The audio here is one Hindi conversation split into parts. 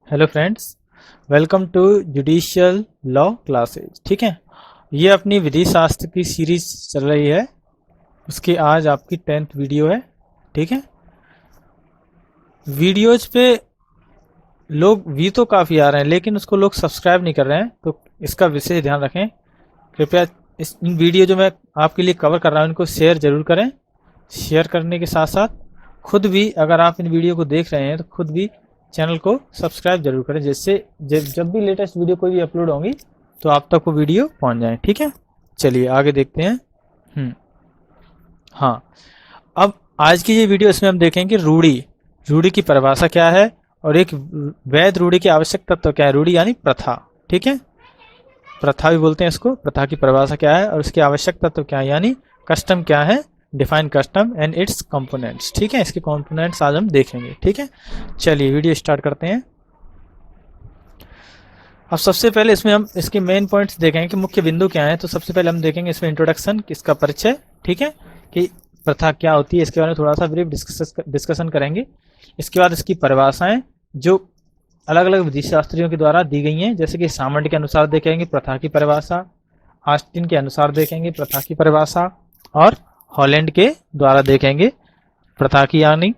Hello friends, welcome to judicial law classes. ठीक है, ये अपनी विधि शास्त्र की सीरीज चल रही है। उसकी आज आपकी 10th वीडियो है। ठीक है, वीडियोज पे लोग व्यू तो काफ़ी आ रहे हैं, लेकिन उसको लोग सब्सक्राइब नहीं कर रहे हैं, तो इसका विशेष ध्यान रखें। कृपया इन वीडियो जो मैं आपके लिए कवर कर रहा हूँ इनको शेयर ज़रूर करें। शेयर करने के साथ साथ खुद भी, अगर आप इन वीडियो को देख रहे हैं तो खुद भी चैनल को सब्सक्राइब जरूर करें, जिससे जब भी लेटेस्ट वीडियो कोई भी अपलोड होंगी तो आप तक वो वीडियो पहुंच जाए। ठीक है, चलिए आगे देखते हैं। हाँ, अब आज की ये वीडियो, इसमें हम देखेंगे रूढ़ी की परिभाषा क्या है और एक वैध रूढ़ी के आवश्यक तत्व क्या है। रूढ़ी यानी प्रथा। ठीक है, प्रथा भी बोलते हैं इसको। प्रथा की परिभाषा क्या है और उसके आवश्यक तत्व क्या है, यानी कस्टम क्या है, define custom and it's components. ठीक है, इसके कंपोनेंट्स आज हम देखेंगे। ठीक है, चलिए वीडियो स्टार्ट करते हैं। अब सबसे पहले इसमें हम इसके मेन पॉइंट्स देखेंगे कि मुख्य बिंदु क्या है। तो सबसे पहले हम देखेंगे इसमें इंट्रोडक्शन, इसका परिचय। ठीक है, कि प्रथा क्या होती है, इसके बारे में थोड़ा सा ब्रीफ डिस्कशन करेंगे। इसके बाद इसकी परिभाषाएं जो अलग अलग विधि शास्त्रियों के द्वारा दी गई हैं, जैसे कि सामंड के अनुसार देखेंगे प्रथा की परिभाषा, ऑस्टिन के अनुसार देखेंगे प्रथा की परिभाषा, और हॉलैंड के द्वारा देखेंगे प्रथा की यानी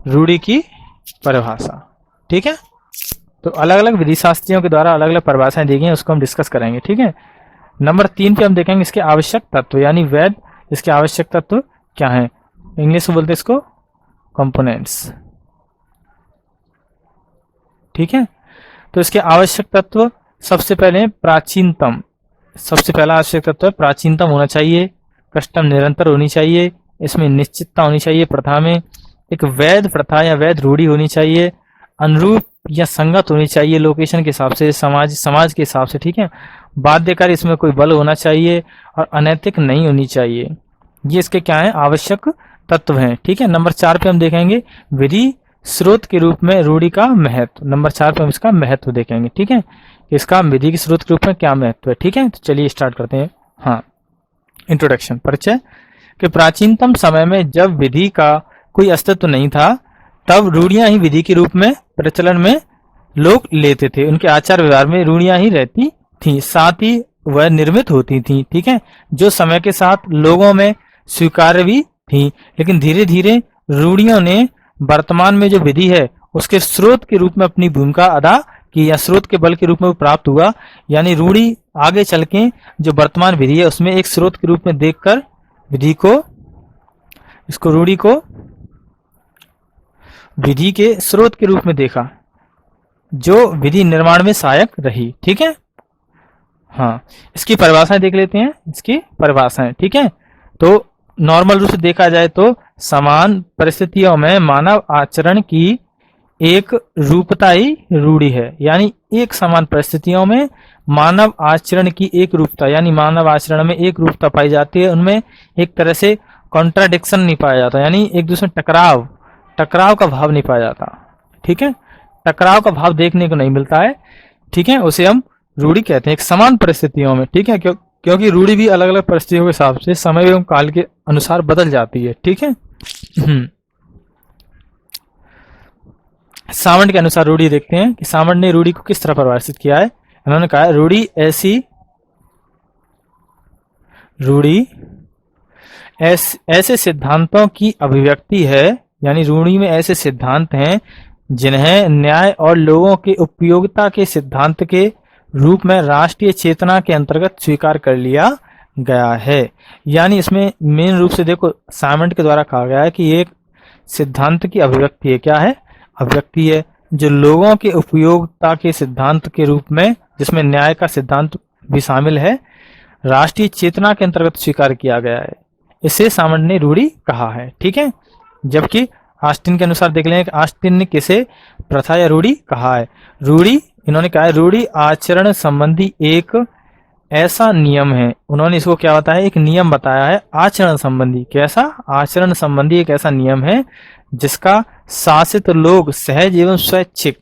रूढ़ी की परिभाषा। ठीक है, तो अलग अलग विधि शास्त्रियों के द्वारा अलग अलग परिभाषाएं दी गई हैं, उसको हम डिस्कस करेंगे। ठीक है, नंबर 3 पे हम देखेंगे इसके आवश्यक तत्व, यानी वैध इसके आवश्यक तत्व क्या हैं। इंग्लिश में बोलते हैं इसको कंपोनेंट्स। ठीक है, तो इसके आवश्यक तत्व सबसे पहले प्राचीनतम। सबसे पहला आवश्यक तत्व है प्राचीनतम होना चाहिए, कस्टम निरंतर होनी चाहिए, इसमें निश्चितता होनी चाहिए, प्रथा में एक वैध प्रथा या वैध रूढ़ी होनी चाहिए, अनुरूप या संगत होनी चाहिए लोकेशन के हिसाब से, समाज के हिसाब से। ठीक है, बाध्यकारी, इसमें कोई बल होना चाहिए, और अनैतिक नहीं होनी चाहिए। ये इसके क्या है, आवश्यक तत्व हैं। ठीक है, नंबर 4 पे हम देखेंगे विधि स्रोत के रूप में रूढ़ी का महत्व। नंबर 4 पे हम इसका महत्व देखेंगे। ठीक है, इसका विधि के स्रोत के रूप में क्या महत्व है। ठीक है, तो चलिए स्टार्ट करते हैं। हाँ, इंट्रोडक्शन, परिचय। कि प्राचीनतम समय में जब विधि का कोई अस्तित्व नहीं था, तब रूढ़ियां ही विधि के रूप में प्रचलन में लोग लेते थे। उनके आचार व्यवहार में रूढ़ियां ही रहती थी, साथ ही वह निर्मित होती थी। ठीक है, जो समय के साथ लोगों में स्वीकार्य भी थी, लेकिन धीरे धीरे रूढ़ियों ने वर्तमान में जो विधि है उसके स्रोत के रूप में अपनी भूमिका अदा की, या स्रोत के बल के रूप में प्राप्त हुआ। यानी रूढ़ी आगे चल के जो वर्तमान विधि है उसमें एक स्रोत के रूप में देखकर विधि को, इसको रूढ़ी को विधि के स्रोत के रूप में देखा, जो विधि निर्माण में सहायक रही। ठीक है, हाँ, इसकी परिभाषाएं देख लेते हैं। इसकी परिभाषाएं, ठीक है, तो नॉर्मल रूप से देखा जाए तो समान परिस्थितियों में मानव आचरण की एक रूपता ही रूढ़ी है। यानी एक समान परिस्थितियों में मानव आचरण की एक रूपता, यानी मानव आचरण में एक रूपता पाई जाती है, उनमें एक तरह से कॉन्ट्राडिक्शन नहीं पाया जाता, यानी एक दूसरे टकराव का भाव नहीं पाया जाता। ठीक है, टकराव का भाव देखने को नहीं मिलता है। ठीक है, उसे हम रूढ़ी कहते हैं, एक समान परिस्थितियों में। ठीक है, क्योंकि रूढ़ी भी अलग अलग परिस्थितियों के हिसाब से समय एवं काल के अनुसार बदल जाती है। ठीक है, सामंड के अनुसार रूढ़ी देखते हैं कि सामंड ने रूढ़ी को किस तरह परिभाषित किया है। उन्होंने कहा रूढ़ी ऐसे सिद्धांतों की अभिव्यक्ति है, यानी रूढ़ी में ऐसे सिद्धांत हैं जिन्हें न्याय और लोगों के उपयोगिता के सिद्धांत के रूप में राष्ट्रीय चेतना के अंतर्गत स्वीकार कर लिया गया है। यानी इसमें मेन रूप से देखो, सामंड के द्वारा कहा गया है कि एक सिद्धांत की अभिव्यक्ति है। क्या है, अभिव्यक्ति है जो लोगों के उपयोगिता के सिद्धांत के रूप में, जिसमें न्याय का सिद्धांत भी शामिल है, राष्ट्रीय चेतना के अंतर्गत स्वीकार किया गया है। इसे सामंड ने रूढ़ी कहा है। ठीक है, जबकि ऑस्टिन के अनुसार देख लें कि ऑस्टिन ने किसे प्रथा या रूढ़ी कहा है। रूढ़ी, इन्होंने कहा है रूढ़ी आचरण संबंधी एक ऐसा नियम है। उन्होंने इसको क्या बताया, एक नियम बताया है आचरण संबंधी। कैसा, आचरण संबंधी एक ऐसा नियम है जिसका शासित लोग सहज एवं स्वैच्छिक,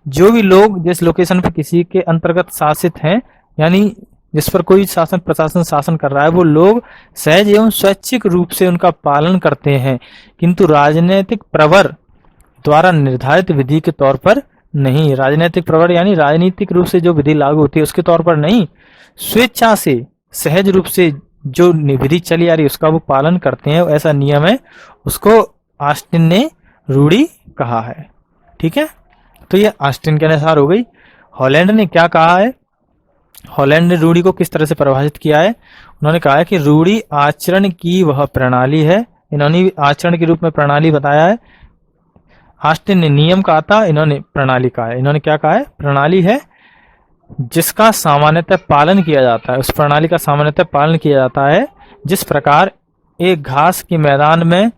जो भी लोग जिस लोकेशन पर किसी के अंतर्गत शासित हैं, यानी जिस पर कोई शासन प्रशासन शासन कर रहा है, वो लोग सहज एवं स्वैच्छिक रूप से उनका पालन करते हैं, किंतु राजनीतिक प्रवर द्वारा निर्धारित विधि के तौर पर नहीं, राजनीतिक प्रवर यानी राजनीतिक रूप से जो विधि लागू होती है उसके तौर पर नहीं, स्वेच्छा से सहज रूप से जो विधि चली आ रही है उसका वो पालन करते हैं, ऐसा नियम है, उसको ऑस्टिन ने रूढ़ी कहा है। ठीक है, तो ये ऑस्टिन के अनुसार हो गई। हॉलैंड ने क्या कहा है, हॉलैंड ने रूढ़ी को किस तरह से परिभाषित किया है, उन्होंने कहा है कि रूढ़ी आचरण की वह प्रणाली है, इन्होंने आचरण के रूप में प्रणाली बताया है। ऑस्टिन ने नियम कहा था, इन्होंने प्रणाली कहा है। इन्होंने क्या कहा है, प्रणाली है जिसका सामान्यतः पालन किया जाता है, उस प्रणाली का सामान्यतः पालन किया जाता है। जिस प्रकार एक घास के मैदान में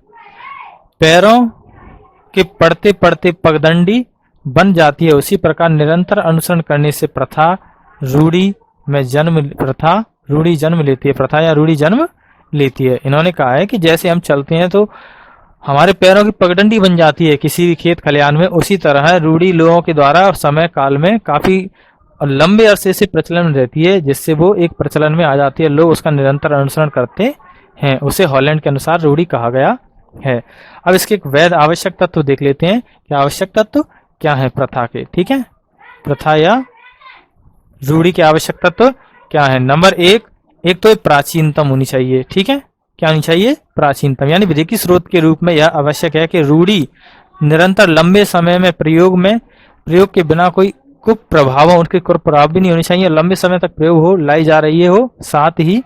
पैरों के पड़ते पड़ते पगडंडी बन जाती है, उसी प्रकार निरंतर अनुसरण करने से प्रथा रूढ़ी में जन्म प्रथा रूढ़ी जन्म लेती है, प्रथा या रूढ़ी जन्म लेती है। इन्होंने कहा है कि जैसे हम चलते हैं तो हमारे पैरों की पगडंडी बन जाती है किसी भी खेत खलिहान में, उसी तरह रूढ़ी लोगों के द्वारा समय काल में काफी लंबे अरसे से प्रचलन में रहती है, जिससे वो एक प्रचलन में आ जाती है, लोग उसका निरंतर अनुसरण करते हैं, उसे हॉलैंड के अनुसार रूढ़ी कहा गया है। अब इसके एक वैध आवश्यक तत्व देख लेते हैं कि आवश्यक तत्व क्या है प्रथा के। ठीक है, प्रथा या रूढ़ी के आवश्यक तत्व क्या है। नंबर एक तो प्राचीनतम होनी चाहिए। ठीक है, क्या होनी चाहिए, प्राचीनतम, यानी विधि की स्रोत के रूप में यह आवश्यक है कि रूढ़ी निरंतर लंबे समय में प्रयोग के बिना कोई कुप्रभाव, उनके कुप्रभाव भी नहीं होने चाहिए, लंबे समय तक प्रयोग हो, लाई जा रही है हो। साथ ही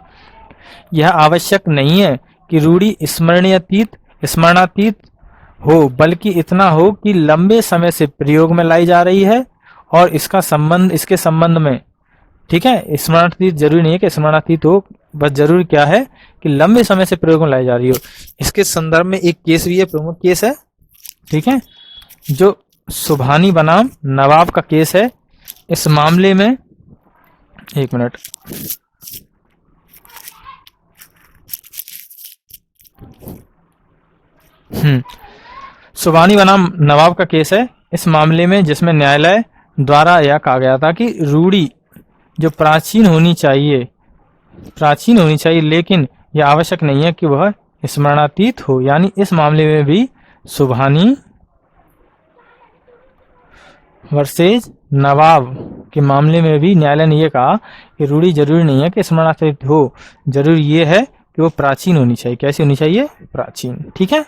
यह आवश्यक नहीं है कि रूढ़ी स्मरणातीत हो, बल्कि इतना हो कि लंबे समय से प्रयोग में लाई जा रही है और इसके संबंध में, ठीक है, स्मरणातीत जरूरी नहीं है कि स्मरणातीत हो, बस जरूरी क्या है कि लंबे समय से प्रयोग में लाई जा रही हो। इसके संदर्भ में एक केस भी है, प्रमुख केस है, ठीक है, जो सुभानी बनाम नवाब का केस है। इस मामले में एक मिनट, सुभानी बनाम नवाब का केस है। इस मामले में जिसमें न्यायालय द्वारा यह कहा गया था कि रूढ़ी जो प्राचीन होनी चाहिए, लेकिन यह आवश्यक नहीं है कि वह स्मरणातीत हो। यानी इस मामले में भी सुभानी वर्सेज नवाब के मामले में भी न्यायालय ने यह कहा कि रूढ़ी जरूरी नहीं है कि स्मरणातीत हो, जरूरी यह है कि वो प्राचीन होनी चाहिए। कैसी होनी चाहिए, प्राचीन। ठीक है।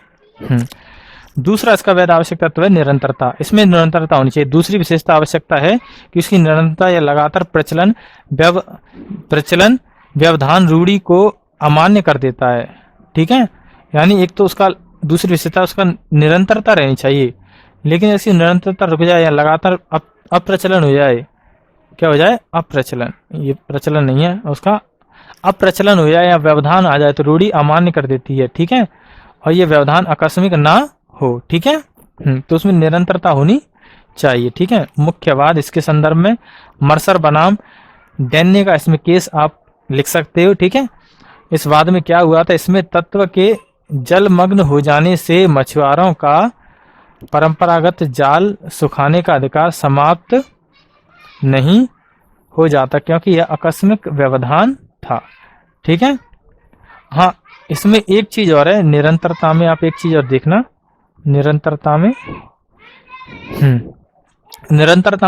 दूसरा इसका वैध आवश्यक तत्व है निरंतरता। इसमें निरंतरता होनी चाहिए। दूसरी विशेषता आवश्यकता है कि उसकी निरंतरता या लगातार प्रचलन व्यवधान रूढ़ी को अमान्य कर देता है। ठीक है, यानी एक तो उसका दूसरी विशेषता उसका निरंतरता रहनी चाहिए, लेकिन ऐसी निरंतरता रुक जाए या लगातार अप्रचलन हो जाए, क्या हो जाए, अप्रचलन, ये प्रचलन नहीं है, उसका अप्रचलन हो जाए या व्यवधान आ जाए तो रूढ़ी अमान्य कर देती है। ठीक है, और ये व्यवधान आकस्मिक ना हो। ठीक है, तो उसमें निरंतरता होनी चाहिए। ठीक है, मुख्य वाद इसके संदर्भ में मर्सर बनाम डैन्ने का इसमें केस आप लिख सकते हो। ठीक है, इस वाद में क्या हुआ था, इसमें तत्व के जलमग्न हो जाने से मछुआरों का परंपरागत जाल सुखाने का अधिकार समाप्त नहीं हो जाता, क्योंकि यह आकस्मिक व्यवधान था। ठीक है, हाँ, इसमें एक चीज और है, निरंतरता में आप एक चीज और देखना, निरंतरता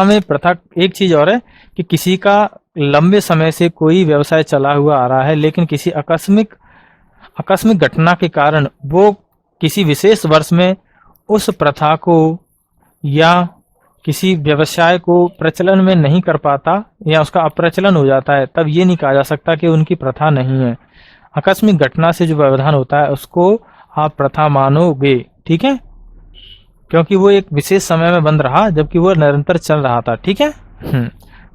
में प्रथा एक चीज और है कि किसी का लंबे समय से कोई व्यवसाय चला हुआ आ रहा है, लेकिन किसी आकस्मिक घटना के कारण वो किसी विशेष वर्ष में उस प्रथा को या किसी व्यवसाय को प्रचलन में नहीं कर पाता या उसका अप्रचलन हो जाता है, तब ये नहीं कहा जा सकता कि उनकी प्रथा नहीं है। आकस्मिक घटना से जो व्यवधान होता है उसको आप प्रथा मानोगे। ठीक है, क्योंकि वो एक विशेष समय में बंद रहा जबकि वो निरंतर चल रहा था। ठीक है,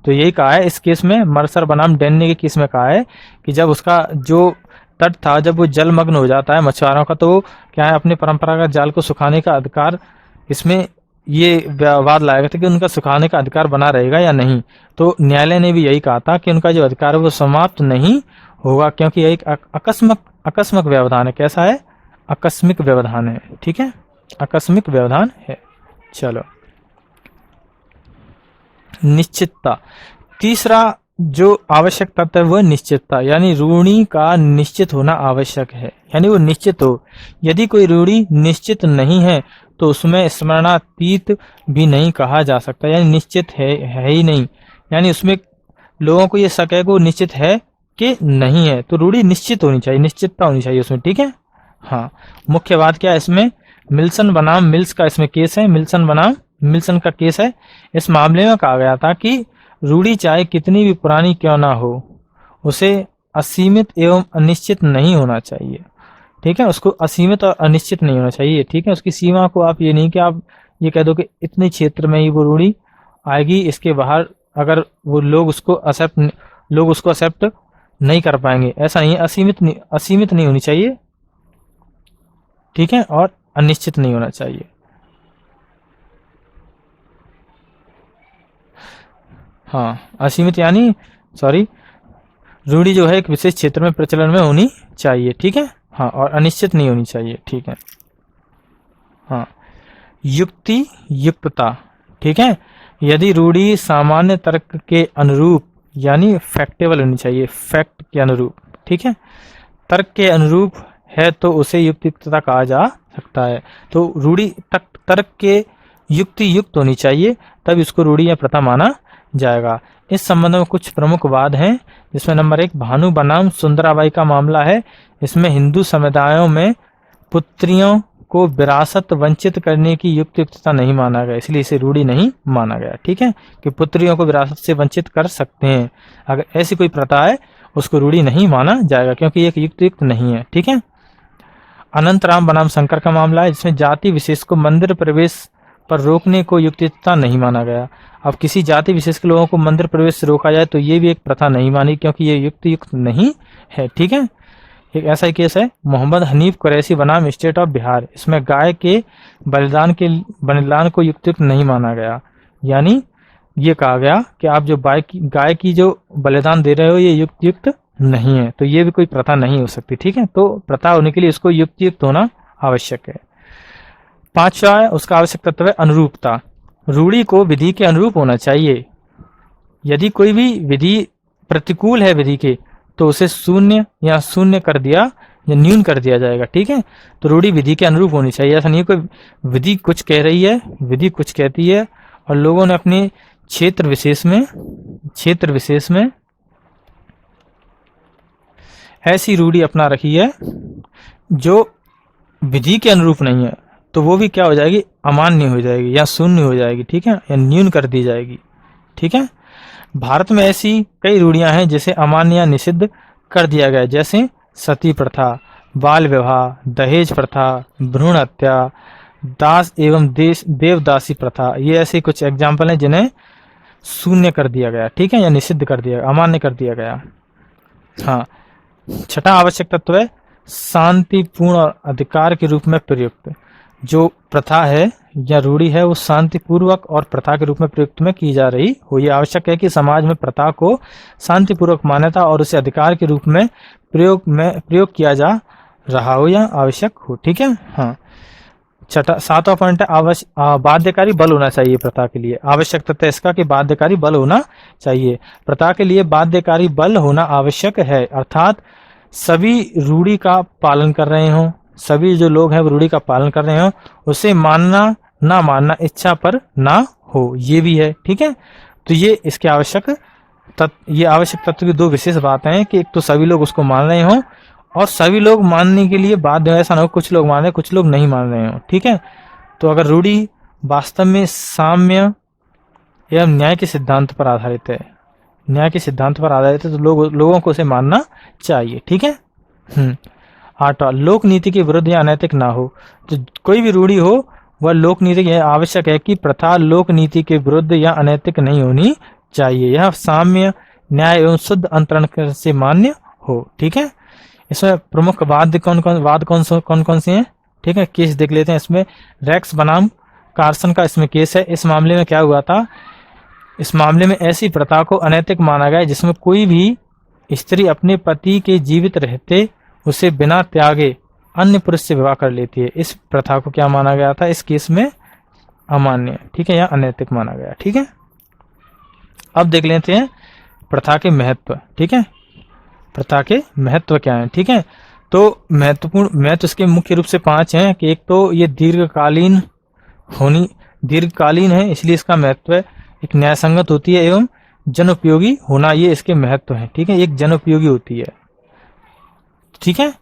तो यही कहा है इस केस में, मर्सर बनाम डैन्ने के केस में कहा है कि जब उसका जो तट था, जब वो जलमग्न हो जाता है मछुआरों का, तो क्या है, अपने परंपरागत जाल को सुखाने का अधिकार, इसमें ये वाद लाया गया था कि उनका सुखाने का अधिकार बना रहेगा या नहीं। तो न्यायालय ने भी यही कहा था कि उनका जो अधिकार है वो समाप्त नहीं होगा, क्योंकि यह एक आकस्मिक व्यवधान है। कैसा है, आकस्मिक व्यवधान है। ठीक है, आकस्मिक व्यवधान है। चलो, निश्चितता। तीसरा जो आवश्यक तत्व है वह निश्चितता, यानी रूढ़ी का निश्चित होना आवश्यक है, यानी वो निश्चित हो। यदि कोई रूढ़ी निश्चित नहीं है तो उसमें स्मरणातीत भी नहीं कहा जा सकता, यानी निश्चित है ही नहीं, यानी उसमें लोगों को ये शक है कि वो निश्चित है कि नहीं है। तो रूढ़ी निश्चित होनी चाहिए, निश्चितता होनी चाहिए उसमें, ठीक है। हाँ, मुख्य बात क्या है इसमें, मिल्सन बनाम मिल्स का इसमें केस है, मिल्सन बनाम मिल्सन का केस है। इस मामले में कहा गया था कि रूढ़ी चाहे कितनी भी पुरानी क्यों ना हो, उसे असीमित एवं अनिश्चित नहीं होना चाहिए, ठीक है। उसको असीमित और अनिश्चित नहीं होना चाहिए, ठीक है। उसकी सीमा को आप ये नहीं कि आप ये कह दो कि इतने क्षेत्र में ही वो रूढ़ी आएगी, इसके बाहर अगर वो लोग उसको एक्सेप्ट नहीं कर पाएंगे, ऐसा नहीं है। असीमित नहीं होनी चाहिए, ठीक है, और अनिश्चित नहीं होना चाहिए। हाँ, असीमित यानी सॉरी, रूढ़ी जो है एक विशेष क्षेत्र में प्रचलन में होनी चाहिए, ठीक है। हाँ, और अनिश्चित नहीं होनी चाहिए, ठीक है। हाँ, युक्ति युक्तता, ठीक है। यदि रूढ़ी सामान्य तर्क के अनुरूप यानी फैक्टेबल होनी चाहिए, फैक्ट के अनुरूप, ठीक है, तर्क के अनुरूप है तो उसे युक्तियुक्तता कहा जा सकता है। तो रूढ़ी तर्क के युक्त होनी चाहिए, तब इसको रूढ़ी या प्रथा माना जाएगा। इस संबंध में कुछ प्रमुख वाद हैं, जिसमें नंबर 1 भानु बनाम सुंदराबाई का मामला है। इसमें हिंदू समुदायों में पुत्रियों को विरासत वंचित करने की युक्तियुक्तता नहीं माना गया, इसलिए इसे रूढ़ी नहीं माना गया, ठीक है, कि पुत्रियों को विरासत से वंचित कर सकते हैं। अगर ऐसी कोई प्रथा है उसको रूढ़ी नहीं माना जाएगा, क्योंकि ये युक्त नहीं है, ठीक है। अनंतराम बनाम शंकर का मामला है, जिसमें जाति विशेष को मंदिर प्रवेश पर रोकने को युक्तियुक्तता नहीं माना गया। अब किसी जाति विशेष के लोगों को मंदिर प्रवेश से रोका जाए तो ये भी एक प्रथा नहीं मानी, क्योंकि ये युक्त नहीं है, ठीक है। एक ऐसा ही केस है मोहम्मद हनीफ कुरैशी बनाम स्टेट ऑफ बिहार। इसमें गाय के बलिदान को युक्त नहीं माना गया, यानी ये कहा गया कि आप जो गाय की जो बलिदान दे रहे हो ये युक्त नहीं है, तो ये भी कोई प्रथा नहीं हो सकती, ठीक है। तो प्रथा होने के लिए इसको युक्त होना आवश्यक है। 5वां है उसका आवश्यक तत्व है अनुरूपता। रूढ़ी को विधि के अनुरूप होना चाहिए। यदि कोई भी विधि प्रतिकूल है विधि के, तो उसे शून्य कर दिया या न्यून कर दिया जाएगा, ठीक है। तो रूढ़ी विधि के अनुरूप होनी चाहिए। ऐसा नहीं है कोई विधि कुछ कह रही है, विधि कुछ कहती है, और लोगों ने अपने क्षेत्र विशेष में ऐसी रूढ़ी अपना रखी है जो विधि के अनुरूप नहीं है, तो वो भी क्या हो जाएगी, अमान्य हो जाएगी या शून्य हो जाएगी, ठीक है, या न्यून कर दी जाएगी, ठीक है। भारत में ऐसी कई रूढ़ियां हैं जिसे अमान्य या निषिद्ध कर दिया गया, जैसे सती प्रथा, बाल विवाह, दहेज प्रथा, भ्रूण हत्या, दास एवं देवदासी प्रथा। ये ऐसे कुछ एग्जाम्पल हैं जिन्हें शून्य कर दिया गया, ठीक है, या निषिद्ध कर दिया, अमान्य कर दिया गया। हाँ, 6वां आवश्यक तत्व है शांतिपूर्ण और अधिकार के रूप में प्रयुक्त। जो प्रथा है या रूढ़ी है वो शांतिपूर्वक और प्रथा के रूप में प्रयुक्त में की जा रही हो। ये आवश्यक है कि समाज में प्रथा को शांतिपूर्वक मान्यता और उसे अधिकार के रूप में प्रयोग किया जा रहा हो या आवश्यक हो, ठीक है। हाँ, 7वां पॉइंट है बाध्यकारी बल होना चाहिए प्रथा के लिए। आवश्यक तथ्य इसका कि बाध्यकारी बल होना चाहिए। प्रथा के लिए बाध्यकारी बल होना आवश्यक है, अर्थात सभी रूढ़ी का पालन कर रहे हों, सभी जो लोग हैं वो रूढ़ी का पालन कर रहे हों, उसे मानना ना मानना इच्छा पर ना हो, ये भी है, ठीक है। तो ये इसके आवश्यक तत्व की 2 विशेष बातें हैं कि एक तो सभी लोग उसको मान रहे हों, और सभी लोग मानने के लिए बाध्य, ऐसा ना हो कुछ लोग मान रहे कुछ लोग नहीं मान रहे हो, ठीक है। तो अगर रूढ़ी वास्तव में साम्य एवं न्याय के सिद्धांत पर आधारित है, तो लोगों को उसे मानना चाहिए, ठीक है। 8वां लोक नीति के विरुद्ध या अनैतिक ना हो। तो कोई भी रूढ़ी हो वह लोक नीति की आवश्यक है कि प्रथा लोक नीति के विरुद्ध या अनैतिक नहीं होनी चाहिए, यह साम्य न्याय एवं शुद्ध अंतरण से मान्य हो, ठीक है। इसमें प्रमुख वाद कौन से हैं, ठीक है, केस देख लेते हैं। इसमें रेक्स बनाम कार्सन का इसमें केस है। इस मामले में क्या हुआ था, इस मामले में ऐसी प्रथा को अनैतिक माना गया जिसमें कोई भी स्त्री अपने पति के जीवित रहते उसे बिना त्यागे अन्य पुरुष से विवाह कर लेती है। इस प्रथा को क्या माना गया था, इस केस में अमान्य, ठीक है, या अनैतिक माना गया, ठीक है। अब देख लेते हैं प्रथा के महत्व, ठीक है, प्रथा के महत्व क्या है, ठीक है। तो महत्वपूर्ण महत्व इसके मुख्य रूप से 5 हैं कि एक तो ये दीर्घकालीन है इसलिए इसका महत्व है, एक न्यायसंगत होती है एवं जन उपयोगी होना, ये इसके महत्व है, ठीक है, एक जन उपयोगी होती है, ठीक है।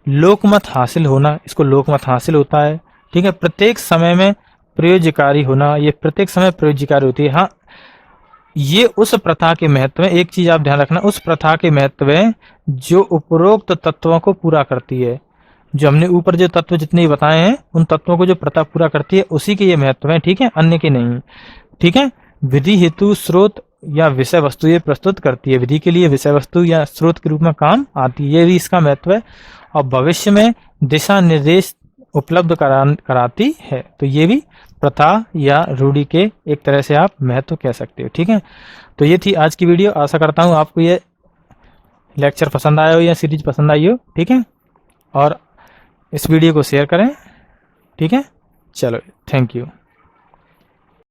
लोकमत हासिल होना, इसको लोकमत हासिल होता है, ठीक है। प्रत्येक समय में प्रयोज्यकारी होना, ये प्रत्येक समय प्रयोज्यकारी होती है। हाँ, ये उस प्रथा के महत्व है, एक चीज आप ध्यान रखना, उस प्रथा के महत्व है जो उपरोक्त तत्वों को पूरा करती है। जो हमने ऊपर जो तत्व जितने ही बताए हैं उन तत्वों को जो प्रथा पूरा करती है उसी के ये महत्व है, ठीक है, अन्य के नहीं, ठीक है। विधि हेतु स्रोत या विषय वस्तु ये प्रस्तुत करती है, विधि के लिए विषय वस्तु या स्रोत के रूप में काम आती है, ये भी इसका महत्व है। और भविष्य में दिशा निर्देश उपलब्ध कराती है, तो ये भी प्रथा या रूढ़ी के एक तरह से आप महत्व कह सकते हो, ठीक है। तो ये थी आज की वीडियो, आशा करता हूँ आपको ये लेक्चर पसंद आया हो या सीरीज पसंद आई हो, ठीक है। और इस वीडियो को शेयर करें, ठीक है। चलो, थैंक यू।